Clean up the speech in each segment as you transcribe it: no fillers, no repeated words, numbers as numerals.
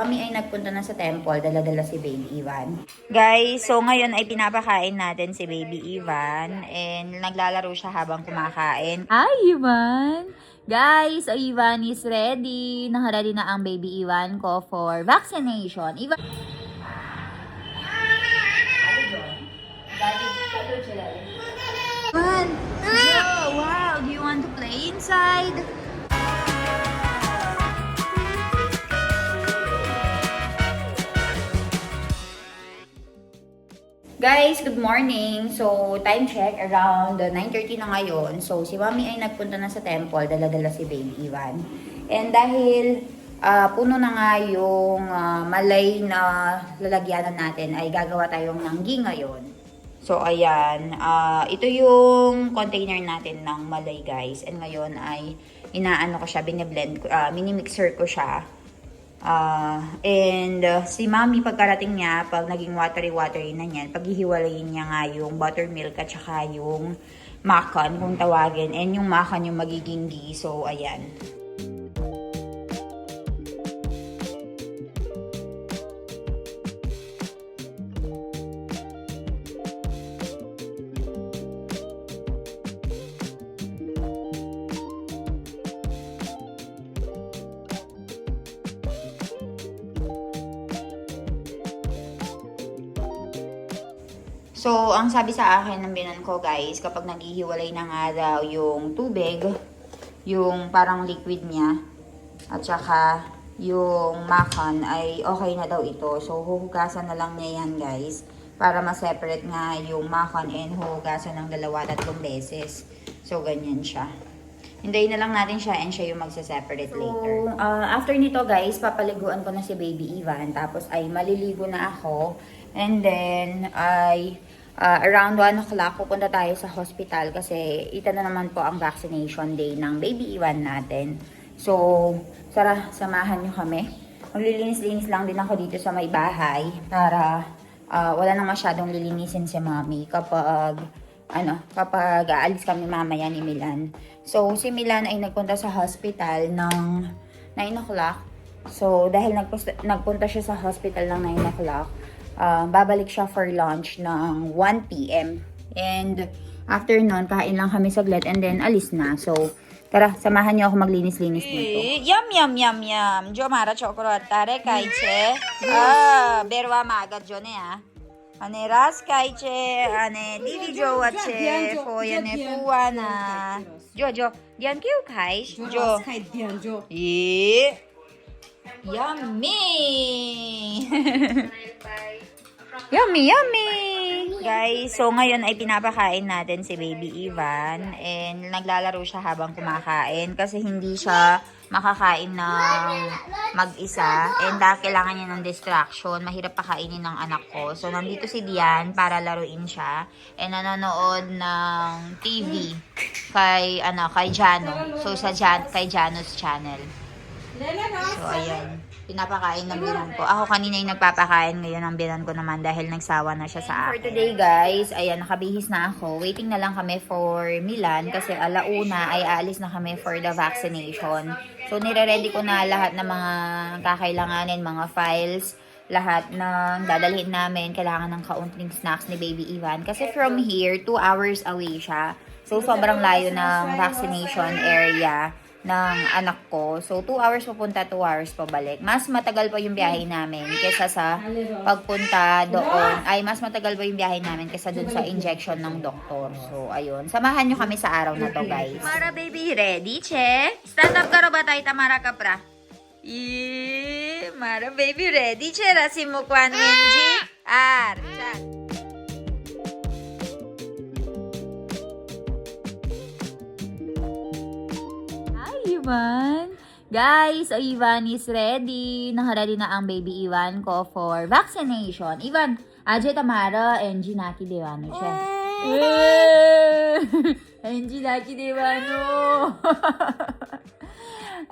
Mami ay nagpunta na sa temple, dala-dala si Baby Ivan. Guys, so ngayon ay pinapakain natin si Baby Ivan and naglalaro siya habang kumakain. Hi, Ivan! Guys, so Ivan is ready. Nakaready na ang Baby Ivan ko for vaccination. Ivan! Ivan! Wow! Do you want to play inside? Guys, good morning. So, time check around 9:30 na ngayon. So, si Mami ay nagpunta na sa temple, dala-dala si Baby Ivan. And dahil puno na nga yung malay na lalagyanan natin, ay gagawa tayong nanggi ngayon. So, ayan. Ito yung container natin ng malay, guys. And ngayon ay inaano ko siya, bine-blend ko, mini-mixer ko siya. Si Mami pagkarating niya, pag naging watery na niyan, paghihiwalayin niya nga yung buttermilk at saka yung makan kung tawagin. And yung makan yung magiging ghee. So, ayan. So, ang sabi sa akin ng binan ko, guys, kapag naghihiwalay na nga daw yung tubig, yung parang liquid niya, at saka yung makan, ay okay na daw ito. So, huhugasan na lang niya yan, guys, para ma-separate nga yung makan and huhugasan ng 2-3 beses. So, ganyan siya. Hintayin na lang natin siya and siya yung magsa-separate later. After nito, guys, papaliguan ko na si Baby Ivan. Tapos ay maliligo na ako. And then, around 1 o'clock, pupunta tayo sa hospital kasi ito na naman po ang vaccination day ng Baby Ivan natin. So, samahan nyo kami. Maglilinis-linis lang din ako dito sa may bahay para wala nang masyadong lilinisin si Mami kapag aalis kami mamaya ni Milan. So, si Milan ay nagpunta sa hospital ng 9 o'clock. So, dahil nagpunta siya sa hospital ng 9 o'clock, babalik siya for lunch ng 1 p.m. And after nun, kain lang kami saglit and then alis na. So, tara, samahan niyo ako maglinis-linis dito. Yum, yum, yum, yum. Jo mara chocolate tare kaiche. Berwa magad jo ne Ane ras kaiche, ane didi jo wache, foya ne puana. Jo, diyan kyu kaish? Jo. Yummy! Yummy! Guys, so ngayon ay pinapakain natin si Baby Ivan and naglalaro siya habang kumakain kasi hindi siya makakain ng mag-isa and kailangan niya ng distraction. Mahirap pakainin ng anak ko. So, nandito si Dian para laruin siya and nanonood ng TV kay Jano. So, kay Jano's channel. So, ayan. Pinapakain ng binan ko. Ako kanina yung nagpapakain, ngayon ang binan ko naman dahil nagsawa na siya sa akin. For today, guys, ayan, nakabihis na ako. Waiting na lang kami for Milan kasi alauna ay aalis na kami for the vaccination. So, nire-ready ko na lahat ng mga kakailanganin, mga files, lahat ng dadalhin namin. Kailangan ng kaunting snacks ni Baby Ivan. Kasi from here, 2 hours away siya. So, sobrang layo ng vaccination area ng anak ko. So, 2 hours papunta, 2 hours pabalik. Mas matagal pa yung biyahe namin kesa sa pagpunta doon. Ay, mas matagal pa yung biyahe namin kesa dun sa injection ng doktor. So, ayun. Samahan nyo kami sa araw na to, guys. Mara, baby, ready, che? Stand up ka ba tayo, Tamara Kapra? Mara, baby, ready, che? Rasimukwan, Minji. Chan. Ivan. Guys, Ivan is ready. Nakaready na ang Baby Ivan ko for vaccination. Ivan, Aje Tamara, Enji Naki Devano siya. Enji Naki Devano.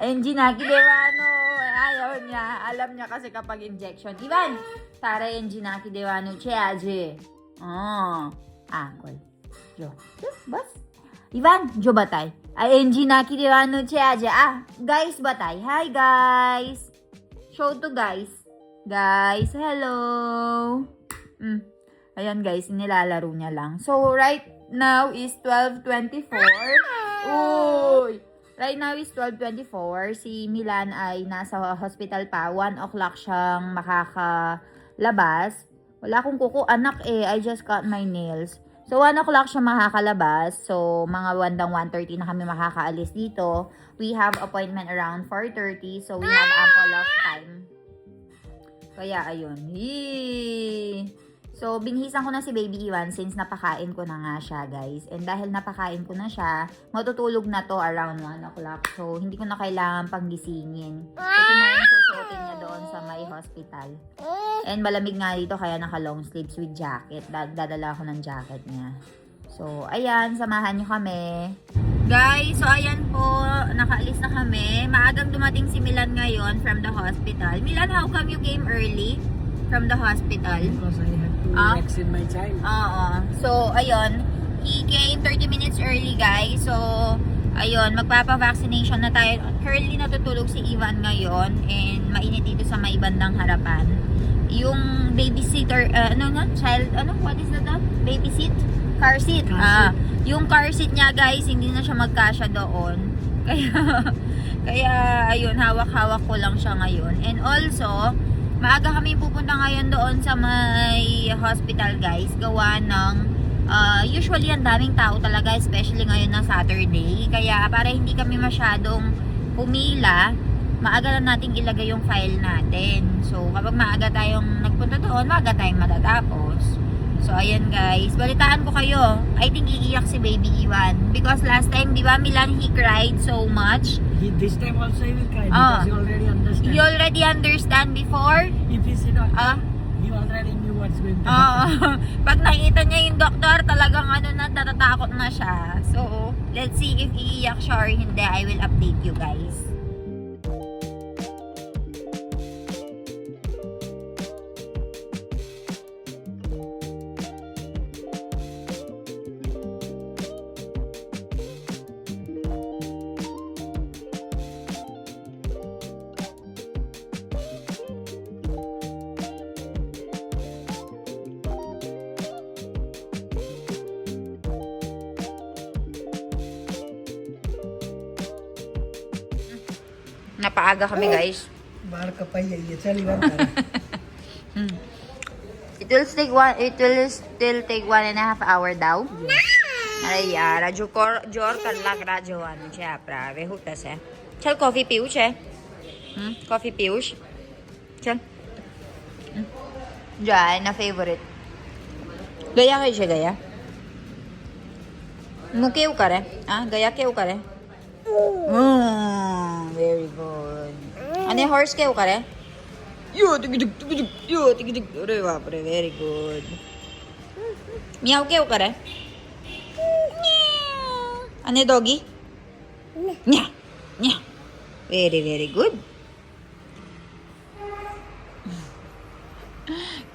Enji Naki Devano. Ayaw niya. Alam niya kasi kapag injection. Ivan, Tara Enji Naki Devano siya, Aje. Angkol. Jo. Bas. Ivan, jo batay. Enji Naki Devano siya, Aje. Guys batay. Hi, guys. Show to guys. Guys, hello! Ayan guys, nilalaro niya lang. So, right now is 12:24. Uy! Right now is 12:24. Si Milan ay nasa hospital pa. 1 o'clock siyang makakalabas. Wala akong kuko, anak eh. I just cut my nails. So, 1 o'clock siya makakalabas. So, mga bandang 1:30 na kami makakaalis dito. We have appointment around 4:30. So, we have ample of time. Kaya, ayun. Yee! So, binihisan ko na si Baby Iwan since napakain ko na nga siya, guys. And dahil napakain ko na siya, matutulog na to around 1 o'clock. So, hindi ko na kailangan panggisingin. Ito na yung susuotin niya doon sa may hospital. And malamig nga dito, kaya naka long sleeves with jacket. Dadala ako ng jacket niya. So, ayan, samahan niyo kami. Guys, so ayan po, nakaalis na kami. Maagang dumating si Milan ngayon from the hospital. Milan, how come you came early from the hospital? Because I had to vaccine my child. Oo. So, ayun. He came 30 minutes early, guys. So, ayun. Magpapa-vaccination na tayo. Currently, natutulog si Ivan ngayon. And mainit dito sa may bandang harapan. Yung babysitter, what is that? Baby seat? Car seat. Yung car seat niya, guys, hindi na siya magkasya doon. Kaya, ayun, hawak-hawak ko lang siya ngayon. And also, maaga kami pupunta ngayon doon sa may hospital, guys. Gawa ng, usually ang daming tao talaga, especially ngayon na Saturday. Kaya para hindi kami masyadong pumila, maaga lang nating ilagay yung file natin. So, kapag maaga tayong nagpunta doon, maaga tayong matatapos. So, ayan guys. Balitaan ko kayo. I think iiyak si Baby Iwan. Because last time, di ba, Milan, he cried so much. This time also he will cry because he already understand. You already understand before? If he said, he already knew what's going to happen. Pag nakita niya yung doktor, talagang natatakot na siya. So, let's see if iiyak siya or hindi. I will update you guys. Napaaga kami, guys. बाहर कपाई आई है चल even It will still take 1.5 hour daw. अरे यार जो जोर कर लग रहा जवान छे आपरा હવે હું થશે ચલ કોફી પીવું છે કોફી પીવું ચલ જાય ના ફેવરેટ ગયા કઈ છે ગયા હું કેવું કરે હા ગયા કેવું કરે વેરી ગુડ અને હોર્સ કેવું કરે યો ટિક અરે બાપ રે વેરી ગુડ મિયાઉ કેવું કરે અને doggy? Nya. Nya. Very, very good.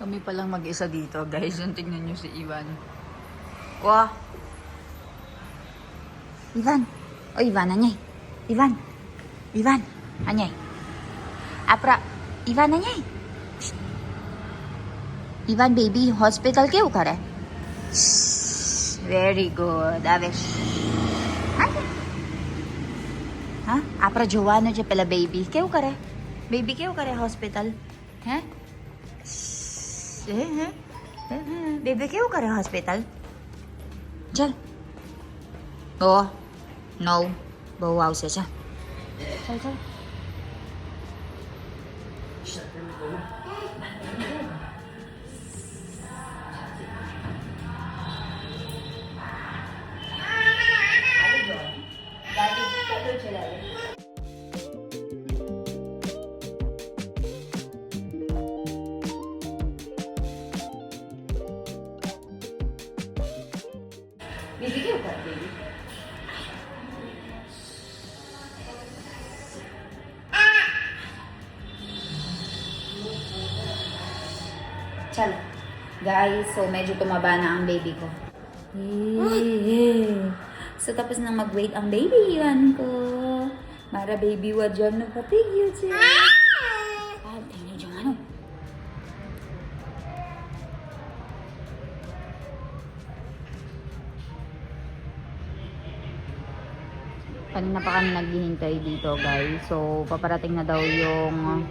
Kami palang mag-isa dito, guys. Yung tingnan nyo si Ivan. Wah. Ivan. Oh, Ivan, anyay. Ivan. Ivan. Anyay. Apra. Ivan, anyay. Shh. Ivan, baby, hospital કેવું કરે? Very good. Ave. હા આપણા જોવાનું છે પેલા બેબી કેવું કરે બેબી કેવું કરે હોસ્પિટલ હે બેબી કેવું કરે હોસ્પિટલ ચલ ઓ નો બહુ આવશે ચાલ ચાલ ચાલ Baby, કેવું કરે baby? Chalo. Guys, so medyo tumaba na ang baby ko. So tapos nang mag-wait ang baby Iwan ko. Mara baby wa dyan napatigil siya. Ah, tingnan dyan ano. Kanina pa kami naghihintay dito, guys. So, paparating na daw yung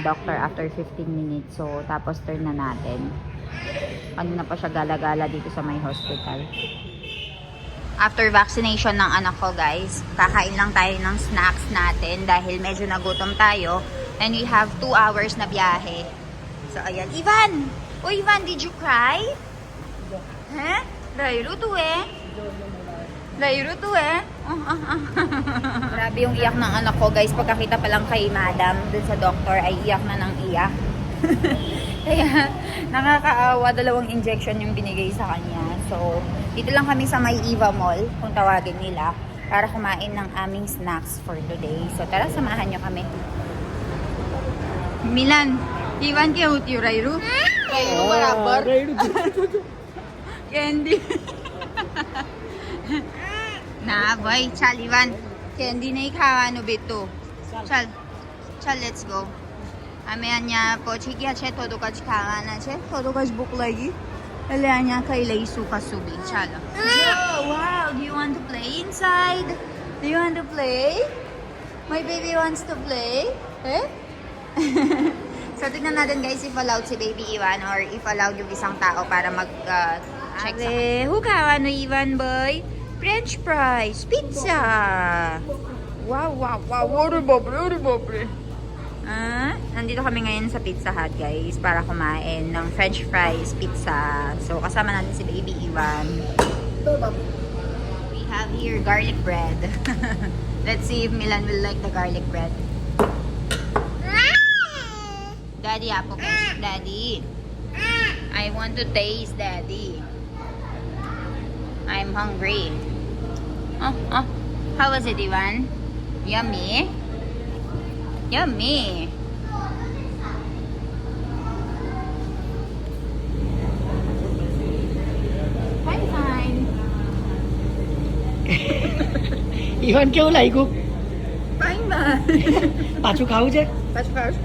doctor after 15 minutes. So, tapos turn na natin. Kanina pa siya gala-gala dito sa may hospital. After vaccination ng anak ko, guys, kakain lang tayo ng snacks natin dahil medyo nagutom tayo. And we have 2 hours na biyahe. So, ayan. Ivan! Oh, Ivan, did you cry? Huh? Lairo to eh. Lairo to eh. Grabe yung iyak ng anak ko, guys. Pagkakita pa lang kay madam dun sa doctor ay iyak na ng iyak. Kaya nakakaawa, 2 injection yung binigay sa kanya. So, dito lang kami sa may Eva Mall, kung tawagin nila, para kumain ng aming snacks for today. So, tara, samahan nyo kami. Milan, Ivan, क्या होती हो रायरू? रायरू बराबर कैंडी ना भाई चल Ivan candy नहीं ખાવાનું બેટો ચાલ ચાલ લેટ્સ ગો અમે અહીંયા પહોંચી ગયા છે થોડુંક જ ખાવાના છે થોડુંક જ ભૂખ લાગી એટલે અહીંયા ખાઈ લઈશું કશું બી ચાલો wow do you want to play inside do you want to play my baby wants to play eh so, tignan natin guys if allowed si Baby Ivan or if allowed yung isang tao para mag-check sa kanya. Hukawa no Ivan boy? French fries, pizza! Wow, wow, wow, water bubble. Nandito kami ngayon sa Pizza Hut guys para kumain ng French fries, pizza. So, kasama natin si Baby Ivan. We have here garlic bread. Let's see if Milan will like the garlic bread. Daddy, apo guys. Daddy. I want to taste, Daddy. I'm hungry. Oh. How was it, Ivan? Yummy? Yummy. Fine. Ivan કેવું લાગ્યું? Fine ba? પાછું ખાવું છે? Pass.